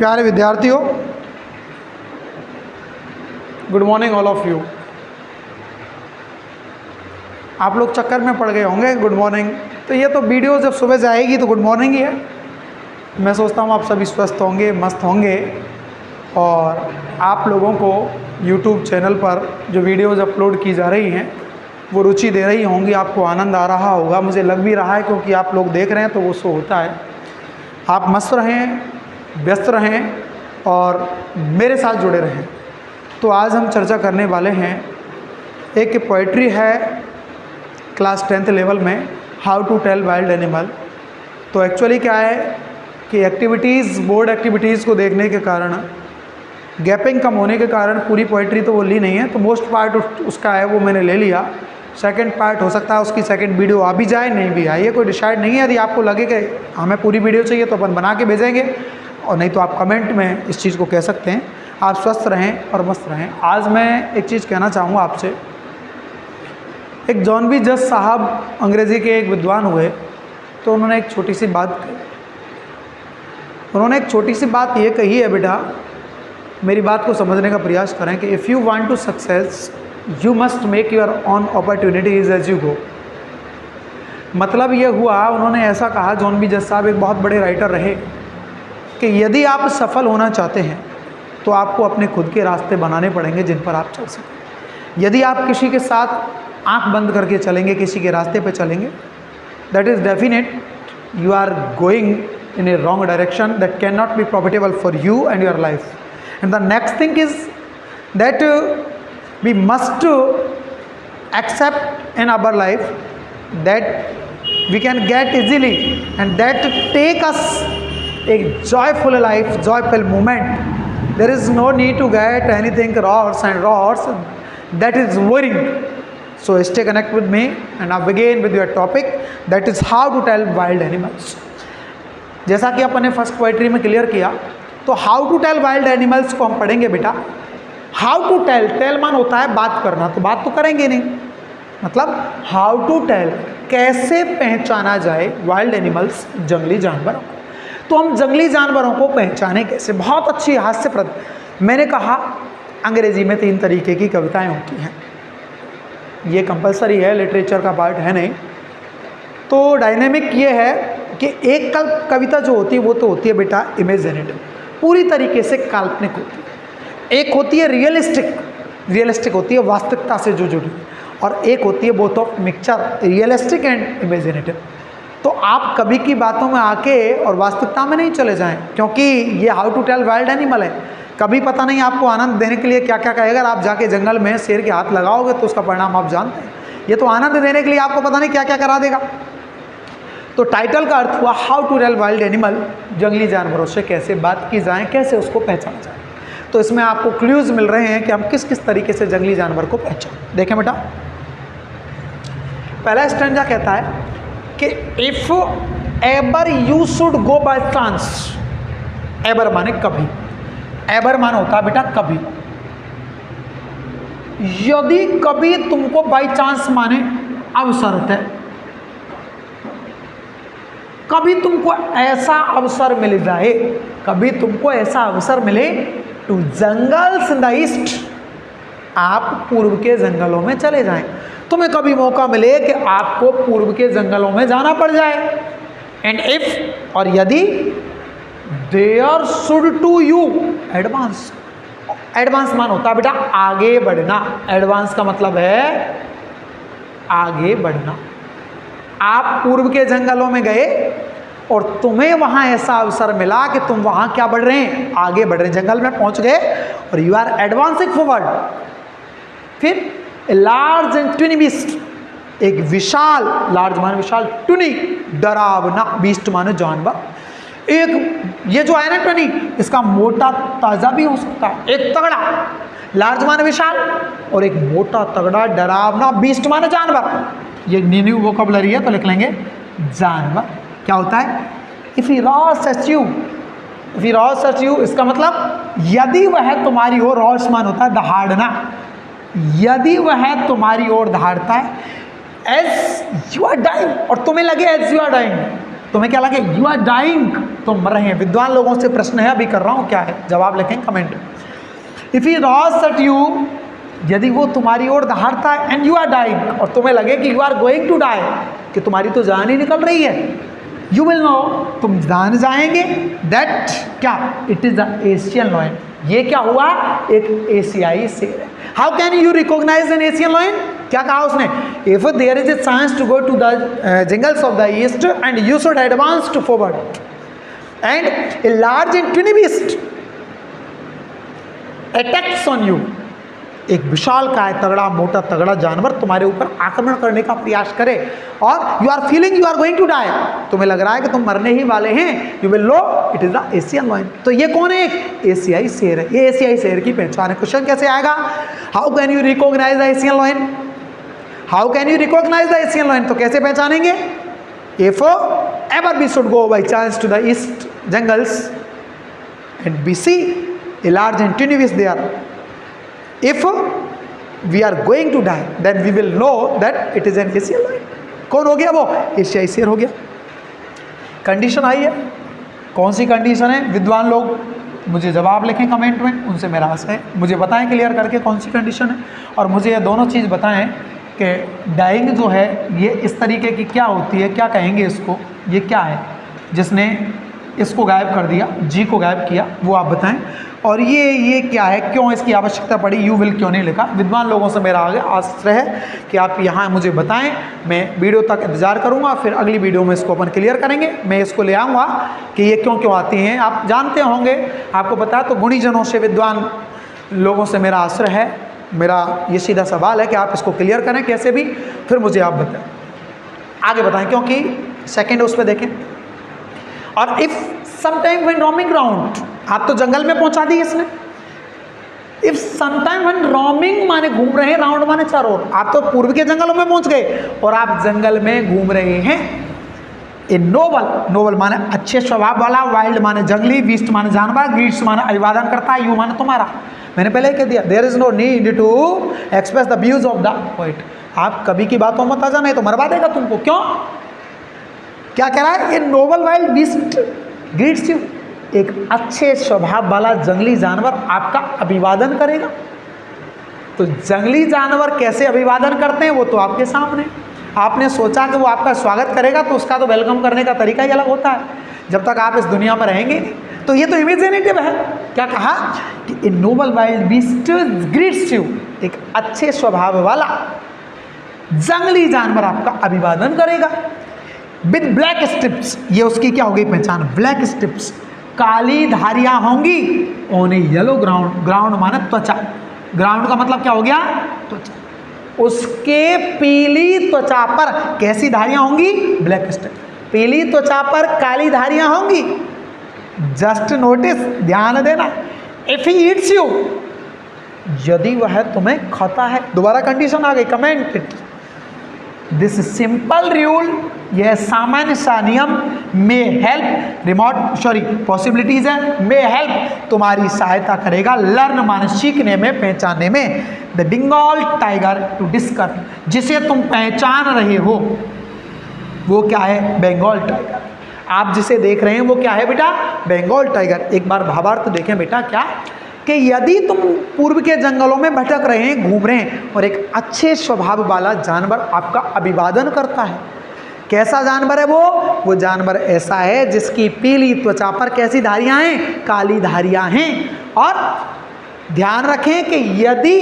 प्यारे विद्यार्थियों, good morning all of you. आप लोग चक्कर में पड़ गए होंगे गुड मॉर्निंग, तो ये तो वीडियो जब सुबह से आएगी तो गुड मॉर्निंग ही है। मैं सोचता हूँ आप सभी स्वस्थ होंगे, मस्त होंगे, और आप लोगों को YouTube चैनल पर जो वीडियोज़ अपलोड की जा रही हैं वो रुचि दे रही होंगी, आपको आनंद आ रहा होगा। मुझे लग भी रहा है क्योंकि आप लोग देख रहे हैं तो वो सो होता है। आप मस्त रहें, व्यस्त रहें और मेरे साथ जुड़े रहें। तो आज हम चर्चा करने वाले हैं, एक पोइट्री है क्लास 10th लेवल में, how to tell wild animal. तो एक्चुअली क्या है कि एक्टिविटीज़, बोर्ड एक्टिविटीज़ को देखने के कारण, गैपिंग कम होने के कारण पूरी पोइट्री तो वो ली नहीं है, तो मोस्ट पार्ट उसका है वो मैंने ले लिया। सेकंड पार्ट हो सकता है उसकी सेकंड वीडियो आ भी जाए, नहीं भी आए, ये कोई डिसाइड नहीं है। यदि आपको लगे कि हमें पूरी वीडियो चाहिए तो अपन बना के भेजेंगे, और नहीं तो आप कमेंट में इस चीज़ को कह सकते हैं। आप स्वस्थ रहें और मस्त रहें। आज मैं एक चीज़ कहना चाहूँगा आपसे। एक जॉन बी जज साहब अंग्रेज़ी के एक विद्वान हुए, तो उन्होंने एक छोटी सी बात कही। उन्होंने एक छोटी सी बात ये कही है, बेटा मेरी बात को समझने का प्रयास करें कि if you want to success you must make your own opportunities as you go. मतलब ये हुआ, उन्होंने ऐसा कहा, जॉन बी जज साहब एक बहुत बड़े राइटर रहे, कि यदि आप सफल होना चाहते हैं तो आपको अपने खुद के रास्ते बनाने पड़ेंगे जिन पर आप चल सकें। यदि आप किसी के साथ आंख बंद करके चलेंगे, किसी के रास्ते पे चलेंगे, that is definite you are going in a wrong direction that cannot be profitable for you and your life. And the next thing is that we must accept in our life that we can get easily and that take us a joyful life, joyful moment. There is no need to get anything raws and raws that is worrying. So stay connected with me and I begin with your topic, that is how to tell wild animals. जैसा कि अपन ने first poetry में clear किया, तो how to tell wild animals को हम पढ़ेंगे बेटा। हाउ टू टेल, टेल मान होता है बात करना, तो बात तो करेंगे नहीं, मतलब हाउ टू टेल, कैसे पहचाना जाए वाइल्ड एनिमल्स, जंगली जानवरों को। तो हम जंगली जानवरों को पहचाने कैसे। बहुत अच्छी हास्यप्रद, मैंने कहा अंग्रेजी में 3 तरीके की कविताएँ होती हैं, ये कंपलसरी है, लिटरेचर का पार्ट है नहीं। तो डायनेमिक ये है कि एक कविता जो होती है वो तो होती है बेटा इमेजिनेटिव, पूरी तरीके से काल्पनिक होती है। एक होती है रियलिस्टिक, रियलिस्टिक होती है वास्तविकता से जो जुड़ी, और एक होती है both of mixture, realistic and imaginative. तो आप कभी की बातों में आके और वास्तविकता में नहीं चले जाएं, क्योंकि ये how to tell wild animal है। कभी पता नहीं आपको आनंद देने के लिए क्या क्या कहेगा। अगर आप जाके जंगल में शेर के हाथ लगाओगे तो उसका परिणाम आप जानते हैं। ये तो आनंद देने के लिए आपको पता नहीं क्या क्या करा देगा। तो टाइटल का अर्थ हुआ how to tell wild animal, जंगली जानवरों से कैसे बात की जाए, कैसे उसको पहचाना जाए। तो इसमें आपको क्लूज मिल रहे हैं कि हम किस किस तरीके से जंगली जानवर को पहचान। देखें बेटा, पहला स्टैंजा कहता है कि if ever you should go by chance, ever माने कभी, एवर माने होता है बेटा कभी। यदि कभी तुमको बाय चांस माने अवसर है, कभी तुमको ऐसा अवसर मिल जाए, कभी तुमको ऐसा अवसर मिले to jungles in the east, आप पूर्व के जंगलों में चले जाएं। तुम्हें कभी मौका मिले कि आपको पूर्व के जंगलों में जाना पड़ जाए। एंड इफ, और यदि, there should to you advance, advance मान होता है बेटा आगे बढ़ना। एडवांस का मतलब है आगे बढ़ना। आप पूर्व के जंगलों में गए और तुम्हें वहां ऐसा अवसर मिला कि तुम वहां क्या बढ़ रहे हैं, आगे बढ़ रहे हैं, जंगल में पहुंच गए और यू आर एडवांसिंग फॉरवर्ड। फिर a large and tawny beast, एक विशाल, लार्ज माने विशाल, ट्यूनी डरावना, बीस्ट माने जानवर। एक ये जो है ना ट्यूनी, इसका मोटा ताजा भी हो सकता है, एक तगड़ा, लार्ज माने विशाल, और एक मोटा तगड़ा डरावना, बीस्ट माने जानवर। ये न्यू वोकैबुलरी है तो लिख लेंगे जानवर। क्या होता है if he roars at you, if he roars at you, इसका मतलब यदि वह तुम्हारी ओर, रॉस मान होता है दहाड़ना, यदि वह तुम्हारी ओर दहाड़ता है, एज यू आर डाइंग, और तुम्हें लगे एज यू आर डाइंग, तुम्हें क्या लगे? यू आर डाइंग, तुम मर रहे हैं। विद्वान लोगों से प्रश्न है, अभी कर रहा हूं, क्या है जवाब लिखें comment. If he roars at you, यदि वो तुम्हारी ओर दहाड़ता है, एंड यू आर डाइंग, और तुम्हें लगे कि you are going to die, कि तुम्हारी तो जान ही निकल रही है, यू विल नो, तुम जान जाएंगे, दैट क्या, it is the Asian lion, ये क्या हुआ? एक एशियाई शेर है। How can you recognize an Asian lion? क्या कहा उसने? If there is a chance to go to the jungles of the east and you should advance to forward and a large and tawny beast attacks on you, एक विशाल काय तगड़ा मोटा तगड़ा जानवर तुम्हारे ऊपर आक्रमण करने का प्रयास करे, और you are feeling you are going to die, तुम्हें लग रहा है कि तुम मरने ही वाले हैं, you will know it is the Asian lion. तो ये कौन है? एक एशियाई शेर है। ये एशियाई शेर की पहचान है। क्वेश्चन कैसे आएगा? How can you recognise the Asian lion? How can you recognise the Asian lion? तो कैसे पहचानेंगे? If ever we should go by chance to the east jungles and we see a large and tawny beast there, if we are going to die then we will know that it is an Asian lion। कौन हो गया वो? एशियाई शेर हो गया। Condition आई है, कौन सी कंडीशन है? विद्वान लोग मुझे जवाब लिखें कमेंट में, उनसे मेरा आशा है मुझे बताएं क्लियर करके कौन सी कंडीशन है, और मुझे ये दोनों चीज़ बताएं कि डाइंग जो है ये इस तरीके की क्या होती है, क्या कहेंगे इसको, ये क्या है जिसने इसको गायब कर दिया, जी को गायब किया, वो आप बताएं। और ये क्या है, क्यों इसकी आवश्यकता पड़ी, यू विल क्यों नहीं लिखा? विद्वान लोगों से मेरा आगे आश्रय है कि आप यहाँ मुझे बताएं, मैं वीडियो तक इंतजार करूँगा, फिर अगली वीडियो में इसको अपन क्लियर करेंगे। मैं इसको ले आऊँगा कि ये क्यों आती हैं, आप जानते होंगे, आपको पता। तो गुणीजनों से, विद्वान लोगों से मेरा आश्रय है, मेरा ये सीधा सवाल है कि आप इसको क्लियर करें कैसे भी, फिर मुझे आप बताएं, आगे बताएं, क्योंकि सेकेंड उस पर देखें। और if sometime when roaming round, आप तो जंगल में पहुंचा दी इसने। इफ समटाइम व्हेन रोमिंग माने घूम रहे हैं, राउंड माने चारों ओर, आप तो पूर्व के जंगलों में पहुंच गए और आप जंगल में घूम रहे हैं। ए नोबल, नोबल माने अच्छे स्वभाव वाला, वाइल्ड माने जंगली, बीस्ट माने जानवर, ग्रीड्स माने अभिवादन करता, यू माने तुम्हारा। मैंने पहले ही कह दिया, there is no need to express the views of the poet. आप कभी की बातों मत आ जाना, नहीं तो मरवा देगा तुमको। क्यों? क्या कह रहा है? ए noble wild beast greets you, एक अच्छे स्वभाव वाला जंगली जानवर आपका अभिवादन करेगा। तो जंगली जानवर कैसे अभिवादन करते हैं वो तो आपके सामने। आपने सोचा कि वो आपका स्वागत करेगा, तो उसका तो वेलकम करने का तरीका ही अलग होता है, जब तक आप इस दुनिया में रहेंगे नहीं। तो ये तो इमेजिनेटिव है। क्या कहा कि ए noble wild beast greets you, एक अच्छे स्वभाव वाला जंगली जानवर आपका अभिवादन करेगा। विद ब्लैक स्ट्रिप्स, ये उसकी क्या होगी पहचान? ब्लैक स्ट्रिप्स, काली धारियां होंगी। On a yellow ground, ground माने त्वचा, ग्राउंड का मतलब क्या हो गया? त्वचा। उसके पीली त्वचा पर कैसी धारियां होंगी? Black strip. पीली त्वचा पर काली धारियां होंगी। जस्ट नोटिस, ध्यान देना। इफ ही ईट्स यू, यदि वह तुम्हें खाता है। दोबारा कंडीशन आ गई, comment it. This simple rule, यह सामान्य सा नियम, मे हेल्प रिमोट पॉसिबिलिटीज है, मे हेल्प तुम्हारी सहायता करेगा, लर्न माने सीखने में, पहचानने में। The Bengal tiger to discover, जिसे तुम पहचान रहे हो वो क्या है? बंगाल टाइगर। आप जिसे देख रहे हैं वो क्या है बेटा? बंगाल टाइगर। एक बार भावार्थ देखें बेटा, क्या कि यदि तुम पूर्व के जंगलों में भटक रहे हैं, घूम रहे हैं, और एक अच्छे स्वभाव वाला जानवर आपका अभिवादन करता है। कैसा जानवर है वो? वो जानवर ऐसा है जिसकी पीली त्वचा पर कैसी धारियां हैं? काली धारियां हैं। और ध्यान रखें कि यदि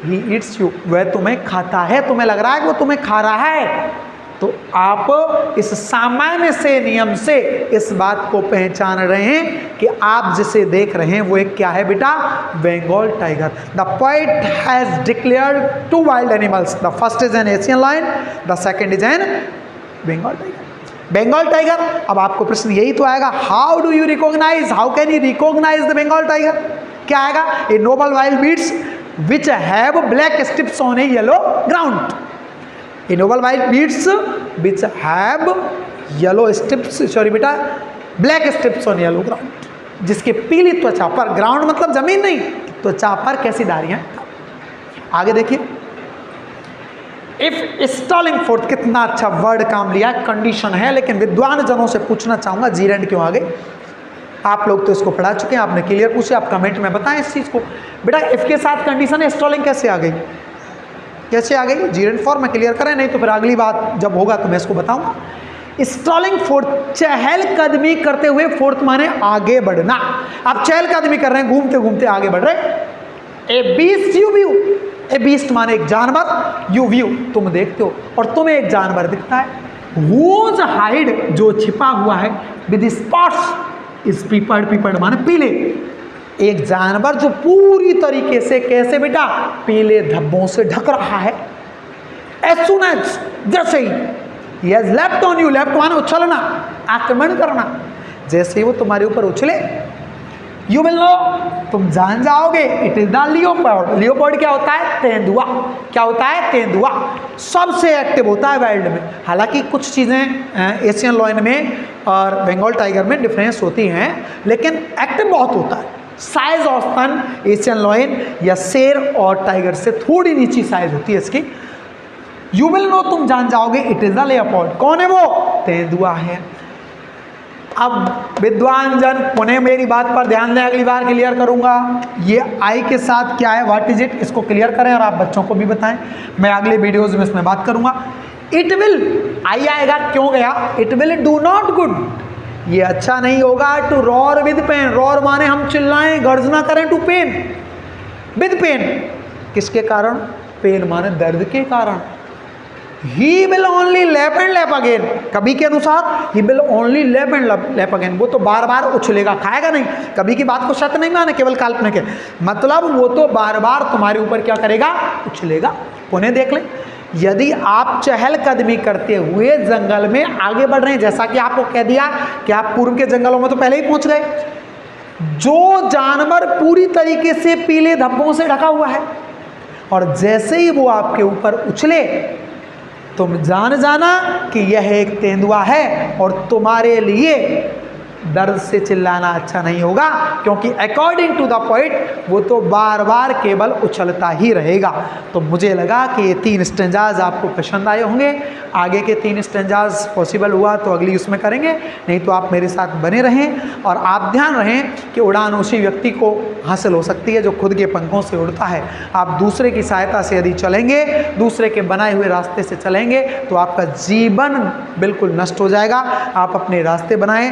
ही ईट्स यू, वह तुम्हें खाता है, तुम्हें लग रहा है कि वो तुम्हें खा रहा है, तो आप इस सामान्य से नियम से इस बात को पहचान रहे हैं कि आप जिसे देख रहे हैं वो एक क्या है बेटा? Bengal tiger. The poet has declared two wild animals, the first is an Asian lion, the second is an Bengal tiger. Bengal tiger, अब आपको प्रश्न यही तो आएगा, how do you recognise, how can you recognise the Bengal tiger? क्या आएगा? A noble wild beats which have black stripes on a yellow ground. A noble wild beats which have yellow stripes, sorry बेटा, black stripes on yellow ground, जिसके पीली त्वचा पर, ground मतलब जमीन नहीं, त्वचा पर कैसी धारियां। आगे देखिए, इफ स्टॉलिंग फोर्थ, कितना अच्छा वर्ड काम लिया, कंडीशन है, लेकिन विद्वान जनों से पूछना चाहूंगा जीरेंड क्यों आ गई। आप लोग तो इसको पढ़ा चुके हैं, आपने क्लियर पूछे, आप कमेंट में बताएं इस चीज को। बेटा इफ के साथ कंडीशन है, स्टॉलिंग कैसे आ गई, कैसे आ गई, जीरेंड फॉर्म में क्लियर करें, नहीं तो फिर अगली बात जब होगा तो मैं इसको बताऊंगा। स्टॉलिंग फोर्थ, चहलकदमी करते हुए, फोर्थ माने आगे बढ़ना। आप चहलकदमी कर रहे हैं, घूमते घूमते आगे बढ़ रहे हैं। ए beast you view, A beast माने एक जानवर, यू व्यू तुम देखते हो, और तुम्हें एक जानवर दिखता है। वोज हाइड, जो छिपा हुआ है, विद स्पॉट्स, इस पीपड़, पीपड़ माने पीले, एक जानवर जो पूरी तरीके से, कैसे बेटा, पीले धब्बों से ढक रहा है। एज सुन एज, जैसे he has left on you, left माने उछलना, आक्रमण करना, जैसे ही वो तुम्हारे ऊपर उछले, यू विल नो, तुम जान जाओगे, it is the leopard. Leopard क्या होता है, तेंदुआ। क्या होता है, तेंदुआ। सबसे एक्टिव होता है वाइल्ड में। हालांकि कुछ चीज़ें एशियन लॉयन में और बंगाल टाइगर में डिफरेंस होती हैं, लेकिन एक्टिव बहुत होता है। साइज औसतन एशियन लॉयन या शेर और टाइगर से थोड़ी नीची साइज होती है इसकी। यू विल नो, तुम जान जाओगे, इट इज द लेपर्ड। कौन है वो, तेंदुआ है। अब विद्वान जन पुनः मेरी बात पर ध्यान दें, अगली बार क्लियर करूंगा। ये आई के साथ क्या है, व्हाट इज इट, इसको क्लियर करें और आप बच्चों को भी बताएं। मैं अगले वीडियोज में इसमें बात करूंगा। इट विल, आई आएगा, क्यों गया, it will do not good, ये अच्छा नहीं होगा, to roar with pain. Roar माने हम चिल्लाएं, गर्जना करें, टू पेन, विद पेन, किसके कारण, पेन माने दर्द के कारण। He will only lap and lap again, कभी के अनुसार he will only lap and lap again, वो तो बार बार उछलेगा, खाएगा नहीं। कभी की बात को सत्य नहीं माने, केवल काल्पनिक है, मतलब वो तो बार बार तुम्हारे ऊपर क्या करेगा, उछलेगा। पुनः देख लें, यदि आप चहलकदमी करते हुए जंगल में आगे बढ़ रहे हैं, जैसा कि आपको कह दिया कि आप पूर्व के जंगलों में तो पहले ही पहुंच गए, जो जानवर पूरी तरीके से पीले धब्बों से ढका हुआ है, और जैसे ही वो आपके ऊपर उछले, तुम जान जाना कि यह एक तेंदुआ है, और तुम्हारे लिए दर्द से चिल्लाना अच्छा नहीं होगा, क्योंकि अकॉर्डिंग टू द पॉइंट वो तो बार बार केवल उछलता ही रहेगा। तो मुझे लगा कि ये 3 स्टेंजाज आपको पसंद आए होंगे। आगे के 3 स्टेंजाज पॉसिबल हुआ तो अगली उसमें करेंगे, नहीं तो आप मेरे साथ बने रहें। और आप ध्यान रहें कि उड़ान उसी व्यक्ति को हासिल हो सकती है जो खुद के पंखों से उड़ता है। आप दूसरे की सहायता से यदि चलेंगे, दूसरे के बनाए हुए रास्ते से चलेंगे, तो आपका जीवन बिल्कुल नष्ट हो जाएगा। आप अपने रास्ते बनाएं।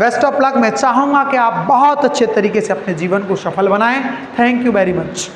Best of luck. मैं चाहूँगा कि आप बहुत अच्छे तरीके से अपने जीवन को सफल बनाएं। Thank you very much.